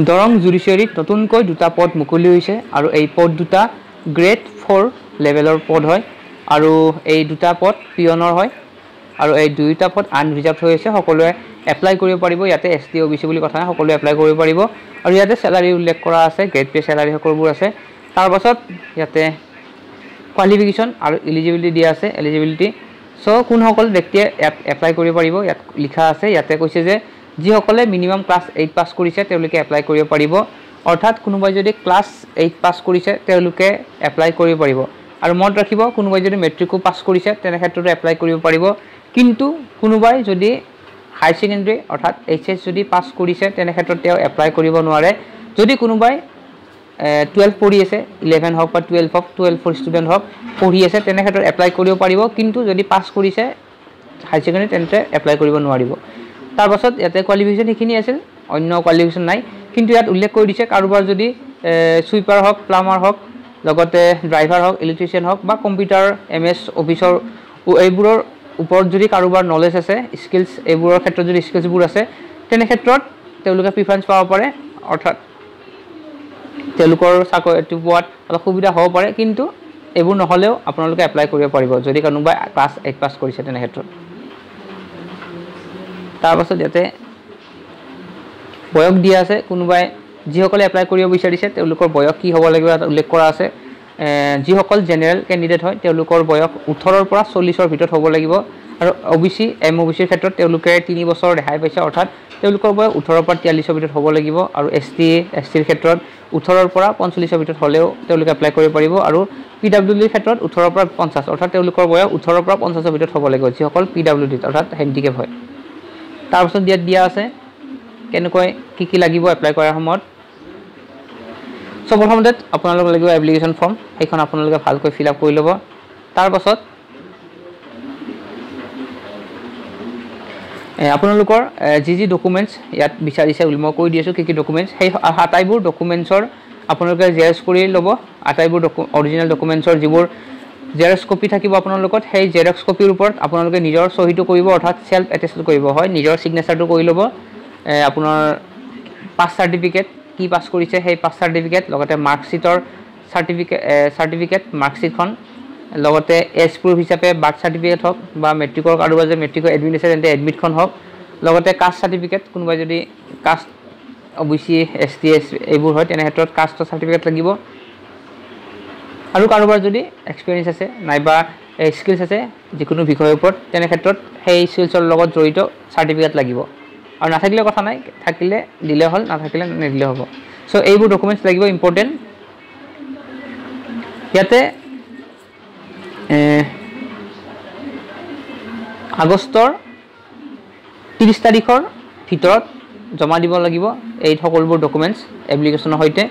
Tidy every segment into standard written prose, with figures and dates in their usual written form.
দৰং জুডিচিয়াৰীত নতুনকৈ দুটা পদ মুকলি হৈছে আৰু এই পদ দুটা গ্ৰেড 4 লেভেলৰ পদ হয় আৰু এই দুটা পদ পিয়নৰ হয় আৰু এই দুইটা পদ আনৰিজাৰ্ভ হৈ আছে সকলোৱে এপ্লাই কৰিব পাৰিব ইয়াতে এসটি ওবিসি বুলি কথা নাই সকলোৱে এপ্লাই কৰিব পাৰিব আৰু ইয়াতে স্যালাৰি উল্লেখ কৰা আছে গ্ৰেড পে স্যালাৰি সকলোবোৰ আছে তাৰ পাছত ইয়াতে কোৱালিফিকেশন আৰু এলিজিবিলিটি দিয়া আছে এলিজিবিলিটি সো কোন সকল ব্যক্তিয়ে এপ্লাই কৰিব পাৰিব ইয়াত লিখা আছে ইয়াতে কৈছে যে যিসকলে মিনিমাম ক্লাস 8 পাস কৰিছে তেওঁলোকে এপ্লাই কৰিব পাৰিব অৰ্থাৎ কোনোবাই যদি ক্লাস 8 পাস কৰিছে তেওঁলোকে এপ্লাই কৰিব পাৰিব আৰু মনত ৰাখিব কোনোবাই যদি মেট্ৰিকো পাস কৰিছে তেনে ক্ষেত্ৰত এপ্লাই কৰিব পাৰিব কিন্তু কোনোবাই যদি হাই সেকেন্ডাৰী অৰ্থাৎ এইচএস যদি পাস কৰিছে তেনে ক্ষেত্ৰত তেওঁ এপ্লাই কৰিব নোৱাৰে যদি কোনোবাই 12 পঢ়ি আছে 11 হক বা 12 হক 12 ফৰ ষ্টুডেন্ট হক পঢ়ি আছে তেনে ক্ষেত্ৰত এপ্লাই কৰিব পাৰিব কিন্তু যদি পাস কৰিছে হাই সেকেন্ডাৰী তেন্তে এপ্লাই কৰিব নোৱাৰিব তাৰ পাছত ইয়াতে কোৱালিফিকেশন এখিনি আছিল অন্য কোৱালিফিকেশন নাই কিন্তু ইয়াত উল্লেখ কৰি দিছে কাৰোবাৰ যদি সুইপাৰ হক প্লামাৰ হক লগতে ড্ৰাইভাৰ হক ইলেক্ট্ৰিচিয়ান হক বা কম্পিউটাৰ এমএস অফিচৰ এইবোৰৰ ওপৰত যদি কাৰোবাৰ নলেজ আছে স্কিলছ এইবোৰৰ ক্ষেত্ৰত যদি স্কিলছবোৰ আছে তেনে ক্ষেত্ৰত তেওঁলোকে প্ৰিফাৰেন্স পাব পাৰে অৰ্থাৎ তেওঁলোকৰ চাকৰিটো পোৱাত অলপ সুবিধা হ'ব পাৰে কিন্তু এইবোৰ নহলেও আপোনালোকে এপ্লাই কৰিব পাৰিব যদি কোনোবাই ক্লাস 8 পাস কৰিছে তেনে ক্ষেত্ৰত তাৰ পাছত ইয়াতে বয়স দিয়া আছে কোনোবাই যিসকলে এপ্লাই কৰিব বিচাৰিছে তেওঁলোকৰ বয়স কি হ'ব লাগিব এটা উল্লেখ কৰা আছে যিসকল জেনাৰেল ক্যান্ডিডেট হয় তেওঁলোকৰ বয়স 18 ৰ পৰা 40 ৰ ভিতৰত হ'ব লাগিব আৰু ওবিসি এমওবিসিৰ ক্ষেত্ৰত তেওঁলোকে 3 বছৰ ৰেহাই পাইছে অৰ্থাৎ তেওঁলোকৰ বয়স 18 ৰ পৰা 43 ৰ ভিতৰত হ'ব লাগিব আৰু এসটিৰ ক্ষেত্ৰত 18 ৰ পৰা 45 ৰ ভিতৰত হলেও তেওঁলোকে এপ্লাই কৰিব পাৰিব আৰু পিডব্লিউডিৰ ক্ষেত্ৰত 18 ৰ পৰা 50 অৰ্থাৎ তেওঁলোকৰ বয়স 18 ৰ পৰা 50 ৰ ভিতৰত হ'ব লাগিব যিসকল পিডব্লিউডি অৰ্থাৎ হেণ্ডিকেপ হয় তাৰ পাছত দিয়া আছে কেনেকৈ কি লাগিব এপ্লাই কৰাৰ সময়ত সো প্ৰথমতে আপোনালোকক লাগিব এপ্লিকেশন ফৰ্ম এইখন আপোনালোকে ভালকৈ ফিল আপ কৰি ল'ব তাৰ পাছত আপোনালোকৰ যি ডকুমেন্টস ইয়াত বিচাৰিছে মই কৈ দিছো কি ডকুমেন্টস সেই আটাইবোৰ ডকুমেন্টছৰ আপোনালোকে জেৰক্স কৰি ল'ব আটাইবোৰ অৰিজিনাল ডকুমেন্টছৰ যিবোৰ জেৰক্স কপি থাকিব আপোনালোকৰ সেই জেৰক্স কপিৰ ওপৰত আপোনালোকে নিজৰ সহিটো কৰিব অৰ্থাৎ সেলফ এটেস্টেড কৰিব হয় নিজৰ সিগনেচাৰটো কৰি ল'ব আপোনাৰ পাস সাৰ্টিফিকেট কি পাস কৰিছে সেই পাস সাৰ্টিফিকেট লগতে মাৰ্কশিটৰ সাৰ্টিফিকেট মাৰ্কশিটখন লগতে এজ প্ৰুফ হিচাপে বাৰ্থ সাৰ্টিফিকেট হক বা মেট্ৰিকৰ কাৰোবাৰ যে মেট্ৰিকৰ এডমিট আছে তেন্তে এডমিটখন হক লগতে কাষ্ট সাৰ্টিফিকেট কোনোবাই যদি কাষ্ট ওবিসি এসটিএস এইবোৰ হয় তেনে ক্ষেত্ৰত কাষ্টৰ সাৰ্টিফিকেট লাগিব আৰু কাৰোবাৰ যদি এক্সপেৰিয়েন্স আছে নাইবা স্কিলছ আছে যিকোনো বিষয়ৰ ওপৰত তেনে ক্ষেত্ৰত সেই স্কিলছৰ লগত জড়িত সাৰ্টিফিকেট লাগিব আৰু নাথাকিলে কথা নাই থাকিলে দিলে হল নাথাকিলে নিদিলে হ'ব সো এইবোৰ ডকুমেন্টস লাগিব ইম্পৰ্টেন্ট ইয়াতে আগষ্টৰ 30 তাৰিখৰ ভিতৰত জমা দিব লাগিব এই সকলোবোৰ ডকুমেন্টস এপ্লিকেশনৰ সৈতে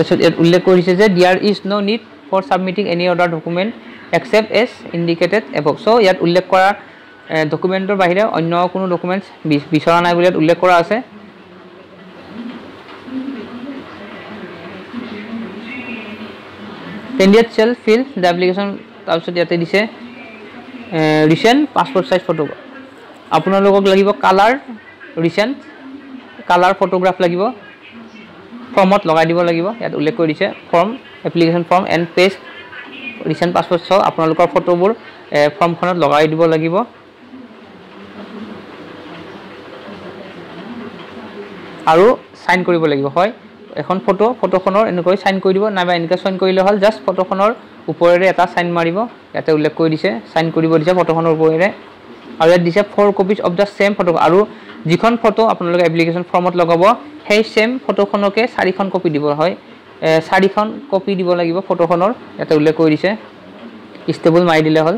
so it উল্লেখ কৰিছে যে there is no need for submitting any other document except as indicated above so ইয়াত উল্লেখ কৰা ডকুমেন্টৰ বাহিৰে অন্য কোনো ডকুমেন্টস বিচৰা নাই বুলি উল্লেখ কৰা আছে candidate shall fill the application তাৰপিছত ইয়াতে দিছে recent passport size photo আপোনালোকক লাগিব কালাৰ recent কালাৰ ফটোগ্ৰাফ লাগিব ফৰ্মত লগাই দিব লাগিব ইয়াত উল্লেখ কৰি দিছে form application form and paste recent passport সহ আপোনালোকৰ ফটোবোৰ ফৰ্মখনত লগাই দিব লাগিব আৰু সাইন কৰিব লাগিব হয় এখন ফটোখনৰ এনেকৈ সাইন কৰি দিব নাইবা এনেকৈ সাইন কৰিলে হল জাস্ট ফটোখনৰ ওপৰেৰে এটা সাইন মাৰিব ইয়াতে উল্লেখ কৰি দিছে সাইন কৰিব দিছে ফটোখনৰ ওপৰেৰে আৰু ইয়াত দিছে 4 copies of the same photo আৰু যিখন ফটো আপোনালোকে এপ্লিকেশন ফৰ্মত লগাব সেই সেম ফটোখনকে 4খন কপি দিব হয় 4খন কপি দিব লাগিব ফটোখনৰ ইয়াতে উল্লেখ কৰি দিছে ষ্টেবল মাৰি দিলে হল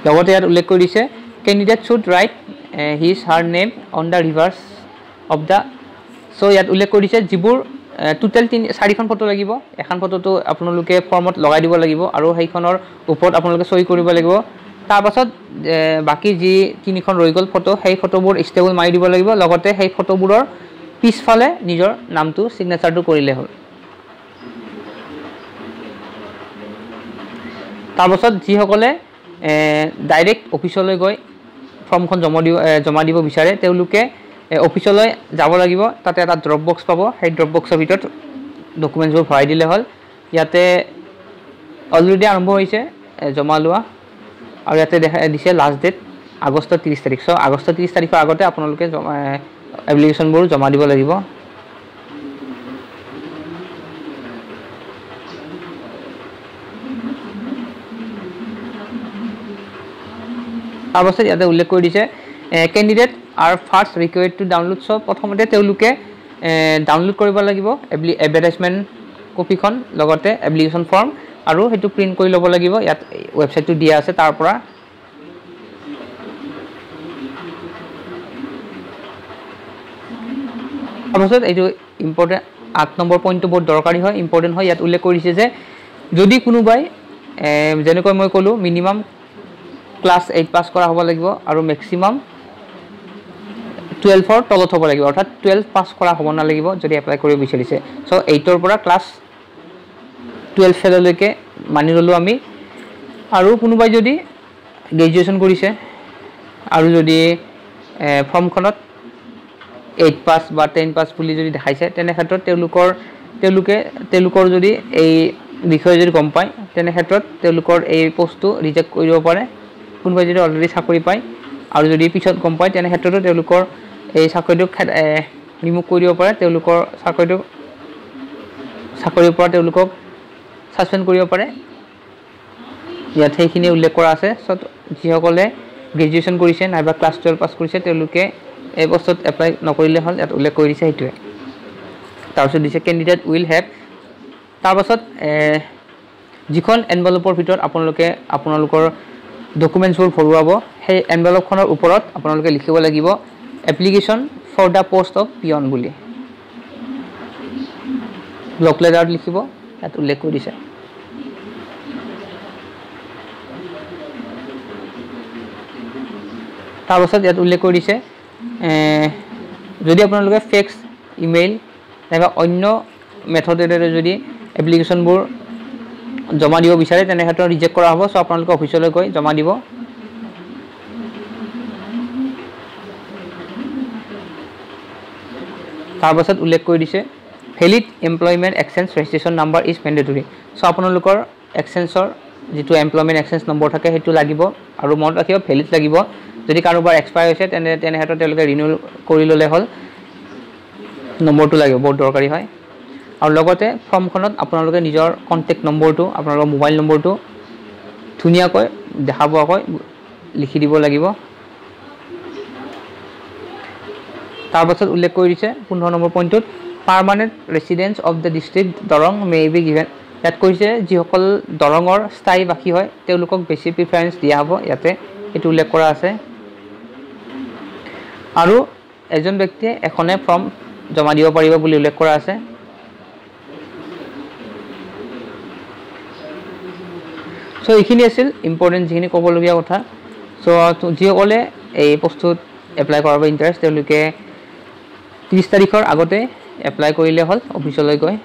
লগতে ইয়াত উল্লেখ কৰি দিছে candidate should write his her name on the reverse of the so ইয়াত উল্লেখ কৰি দিছে যিবোৰ টোটাল 4খন ফটো লাগিব এখন ফটোটো আপোনালোকে ফৰ্মত লগাই দিব লাগিব আৰু সেইখনৰ ওপৰত আপোনালোকে সই কৰিব লাগিব তাৰ পাছত বাকি যি 3খন ৰৈ গল ফটো সেই ফটোবোৰ ষ্টেবল মাৰি দিব লাগিব লগতে সেই ফটোবোৰৰ পিছফালে নিজৰ নামটো সিগনেচাৰটো কৰিলে হ'ল তাৰপাছত যিসকলে ডাইৰেক্ট অফিচলৈ গৈ ফৰ্মখন জমা দিব বিচাৰে তেওঁলোকে অফিচলৈ যাব লাগিব তাতে এটা ড্ৰপ বক্স পাব সেই ড্ৰপ বক্সৰ ভিতৰত ডকুমেণ্টছবোৰ ভৰাই দিলে হ'ল ইয়াতে অলৰেডি আৰম্ভ হৈছে জমা লোৱা আৰু ইয়াতে দেখা দিছে লাষ্ট ডেট আগষ্ট 30 তাৰিখ সো আগষ্ট 30 তাৰিখৰ আগতে আপোনালোকে এপ্লিকেশ্যনবোৰ জমা দিব লাগিব তাৰপাছত ইয়াতে উল্লেখ কৰি দিছে candidate R first required to download সব প্ৰথমতে তেওঁলোকে ডাউনলোড কৰিব লাগিব এডভাৰটাইজমেণ্ট কপিখন লগতে এপ্লিকেশ্যন ফৰ্ম আৰু হেতু প্ৰিন্ট কৰি ল'ব লাগিব ইয়াত ওয়েবসাইটটো দিয়া আছে তাৰ পৰা তাৰপাছত এইটো ইম্পৰ্টেণ্ট 8 নম্বৰ পইণ্টটো বহুত দৰকাৰী হয় ইম্পৰ্টেণ্ট হয় ইয়াত উল্লেখ কৰিছে যে যদি কোনোবাই যেনেকৈ মই ক'লো মিনিমাম ক্লাছ 8 পাস কৰা হ'ব লাগিব আৰু ম্যাক্সিমাম 12 ৰ তলত হ'ব লাগিব অৰ্থাৎ 12 পাস কৰা হ'ব না লাগিব যদি এপ্লাই কৰিব বিচাৰিছে সো 8 ৰ পৰা ক্লাছ 12 ফেললৈকে মানি ললো আমি আৰু কোনোবাই যদি গ্ৰেজুৱেচন কৰিছে আৰু যদি ফৰ্মখনত 8 পাস বা 10 পাস বুলি যদি দেখাইছে তেনে ক্ষেত্ৰত তেওঁলোকৰ যদি এই বিষয় যদি গম পায় তেনে ক্ষেত্ৰত তেওঁলোকৰ এই পোষ্টটো ৰিজেক্ট কৰিব পাৰে কোনোবাই যদি অলৰেডি চাকৰি পায় আৰু যদি পিছত গম পায় তেনে ক্ষেত্ৰতো তেওঁলোকৰ এই চাকৰিটো ৰিমুভ কৰি দিব পাৰে তেওঁলোকৰ চাকৰিৰ পৰা তেওঁলোকক সাসপেন্ড কৰিব পাৰে ইয়াত সেইখিনি উল্লেখ কৰা আছে যিসকলে গ্ৰেজুৱেচন কৰিছে নাইবা ক্লাছ 12 পাস কৰিছে তেওঁলোকে এই পোষ্টত এপ্লাই নকৰিলে হ'ল ইয়াত উল্লেখ কৰি দিছে সেইটোৱে তাৰপিছত দিছে কেণ্ডিডেট উইল হেভ তাৰপাছত যিখন এনভেলপৰ ভিতৰত আপোনালোকৰ ডকুমেণ্টছবোৰ ভৰুৱাব সেই এনভেলপখনৰ ওপৰত আপোনালোকে লিখিব লাগিব application for the post of peon বুলি ব্লক লেটাৰত লিখিব ইয়াত উল্লেখ কৰি দিছে তাৰপাছত ইয়াত উল্লেখ কৰি দিছে যদি আপোনালোকে ফেক্স ইমেইল নাইবা অন্য মেথডেৰে যদি এপ্লিকেশ্যনবোৰ জমা দিব বিচাৰে তেনে ক্ষেত্ৰত ৰিজেক্ট কৰা হ'ব সো আপোনালোকে অফিচলৈ গৈ জমা দিব তাৰপাছত উল্লেখ কৰি দিছে valid employment exchange registration number is mandatory so আপোনালোকৰ এক্সচেঞ্জৰ যিটো এমপ্লয়মেণ্ট এক্সচেঞ্জ নম্বৰ থাকে সেইটো লাগিব আৰু মনত ৰাখিব ভেলিড লাগিব যদি কাৰোবাৰ এক্সপায়াৰ হৈছে তেনে ক্ষেত্ৰত তেওঁলোকে ৰিনিউল কৰি ল'লে হ'ল নম্বৰটো লাগিব বহুত দৰকাৰী হয় আৰু লগতে ফৰ্মখনত আপোনালোকে নিজৰ কন্টেক্ট নম্বৰটো আপোনালোকৰ মোবাইল নম্বৰটো ধুনিয়াকৈ দেখাবকৈ লিখি দিব লাগিব তাৰপাছত উল্লেখ কৰি দিছে 15 নম্বৰ পইণ্টত permanent residence of the district Darrang may be given ইয়াত কৈছে যিসকল দৰঙৰ স্থায়ী বাসী হয় তেওঁলোকক বেছি প্ৰিফাৰেন্স দিয়া হ'ব ইয়াতে এইটো উল্লেখ কৰা আছে আৰু এজন ব্যক্তিয়ে এখনে ফৰ্ম জমা দিব পাৰিব বুলি উল্লেখ কৰা আছে সো এইখিনি আছিল ইম্পৰ্টেন্ট যিখিনি ক'বলগীয়া কথা সো যিসকলে এই পোষ্টত এপ্লাই কৰাৰ ইণ্টাৰেষ্ট তেওঁলোকে 30 তাৰিখৰ আগতে এপ্লাই কৰিলে হ'ল অফিচলৈ গৈ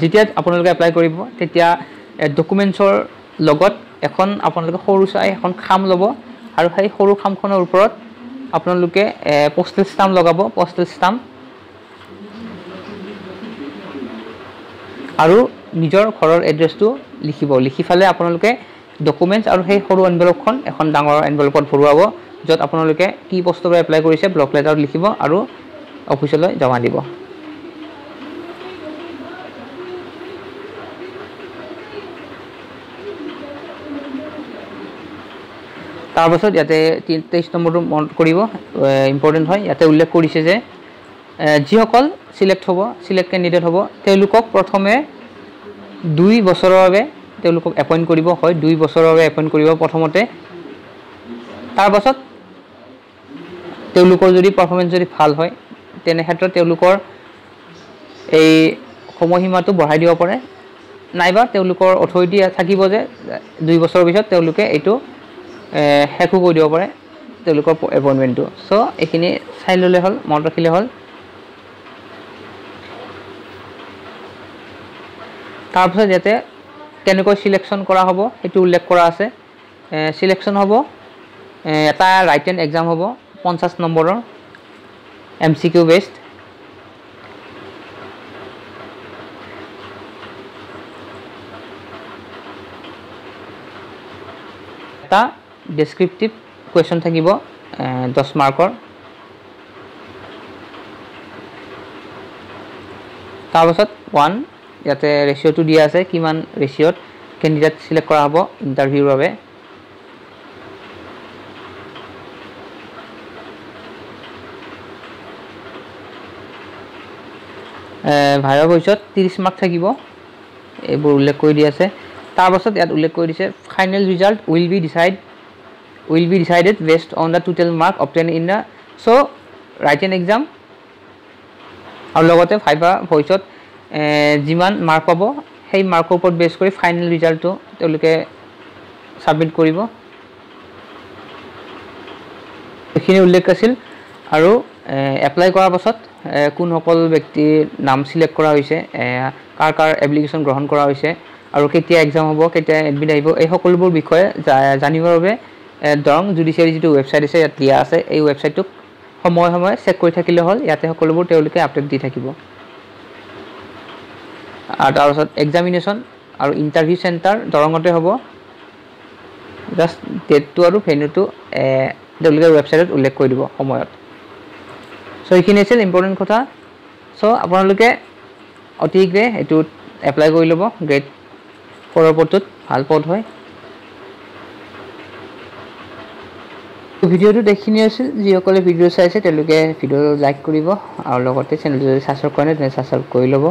যেতিয়া আপোনালোকে এপ্লাই কৰিব তেতিয়া ডকুমেণ্টছৰ লগত এখন আপোনালোকে সৰু চাই এখন খাম ল'ব আৰু সেই সৰু খামখনৰ ওপৰত আপোনালোকে পোষ্টেল ষ্টাম্প লগাব পোষ্টেল ষ্টাম্প আৰু নিজৰ ঘৰৰ এড্ৰেছটো লিখি ফালে আপোনালোকে ডকুমেণ্টছ আৰু সেই সৰু এনভেলপখন এখন ডাঙৰ এনভেলপত ভৰুৱাব য'ত আপোনালোকে কি পোষ্টৰ এপ্লাই কৰিছে ব্লক লেটাৰত লিখিব আৰু অফিচলৈ জমা দিব তাৰপাছত ইয়াতে 23 নম্বৰটো মনত কৰিব ইম্পৰ্টেণ্ট হয় ইয়াতে উল্লেখ কৰিছে যে যিসকল সিলেক্ট কেণ্ডিডেট হ'ব তেওঁলোকক প্ৰথমে 2 বছৰৰ বাবে তেওঁলোকক এপইণ্ট কৰিব হয় 2 বছৰৰ বাবে এপইণ্ট কৰিব প্ৰথমতে তাৰপাছত তেওঁলোকৰ যদি পাৰফৰমেন্স যদি ভাল হয় তেনে ক্ষেত্ৰত তেওঁলোকৰ এই সময়সীমাটো বঢ়াই দিব পাৰে নাইবা তেওঁলোকৰ অথৰিটি থাকিব যে 2 বছৰৰ পিছত তেওঁলোকে এইটো শেষো কৰি দিব পাৰে তেওঁলোকৰ এপইণ্টমেণ্টটো সো এইখিনি চাই ল'লে হ'ল মনত ৰাখিলে হ'ল তাৰপিছত ইয়াতে কেনেকৈ সিলেকশ্যন কৰা হ'ব সেইটো উল্লেখ কৰা আছে সিলেকশ্যন হ'ব এটা ৰাইটেন এক্সাম হ'ব 50 নম্বৰৰ MCQ বেসড এটা ডেসক্ৰিপটিভ কোৱেশ্চন থাকিব 10 মাৰ্কৰ তাৰপিছত 1 ইয়াতে ৰেশিওটো দিয়া আছে কিমান ৰেশিওত ক্যান্ডিডেট সিলেক্ট কৰা হ'ব ইন্টাৰভিউৰ বাবে ভাইভা ভইচত 30 মাৰ্ক থাকিব এইবোৰ উল্লেখ কৰি দিয়া আছে তাৰপাছত ইয়াত উল্লেখ কৰি দিছে final result will be decided based on the total mark obtained in the so written exam আৰু লগতে ভাইভা ভইচত যিমান মাৰ্ক পাব সেই মাৰ্কৰ ওপৰত বেছ কৰি ফাইনেল ৰিজাল্টটো তেওঁলোকে সাবমিট কৰিব এইখিনি উল্লেখ আছিল আৰু এপ্লাই কৰাৰ পাছত কোন সকল ব্যক্তিৰ নাম সিলেক্ট কৰা হৈছে কাৰ এপ্লিকেশন গ্ৰহণ কৰা হৈছে আৰু কেতিয়া এক্সাম হ'ব কেতিয়া এডমিট আহিব এই সকলোবোৰ বিষয়ে জানিবৰ বাবে দৰং জুডিচিয়াৰী যিটো ৱেবছাইট আছে ইয়াত দিয়া আছে এই ৱেবছাইটটোক সময় চেক কৰি থাকিলে হ'ল ইয়াতে সকলোবোৰ তেওঁলোকে আপডেট দি থাকিব আৰু তাৰপিছত এক্সামিনেশ্যন আৰু ইন্টাৰভিউ চেণ্টাৰ দৰঙতে হ'ব জাষ্ট ডেটটো আৰু ভেন্যুটো তেওঁলোকে ৱেবছাইটত উল্লেখ কৰি দিব সময়ত সো এইখিনি আছিল ইম্পৰ্টেণ্ট কথা সো আপোনালোকে অতিগ্ৰে এটো এপ্লাই কৰি ল'ব গ্ৰেড 4 পদটোত ভাল পদ হয় ভিডিওটো দেখিনি আছিল যিসকলে ভিডিও চাইছে তেওঁলোকে ভিডিও লাইক কৰিব আৰু লগতে চেনেলটো যদি সাবস্ক্ৰাইব কৰা নাই তেনে সাবস্ক্ৰাইব কৰি ল'ব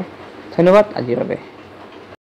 ধন্যবাদ আজিৰ বাবে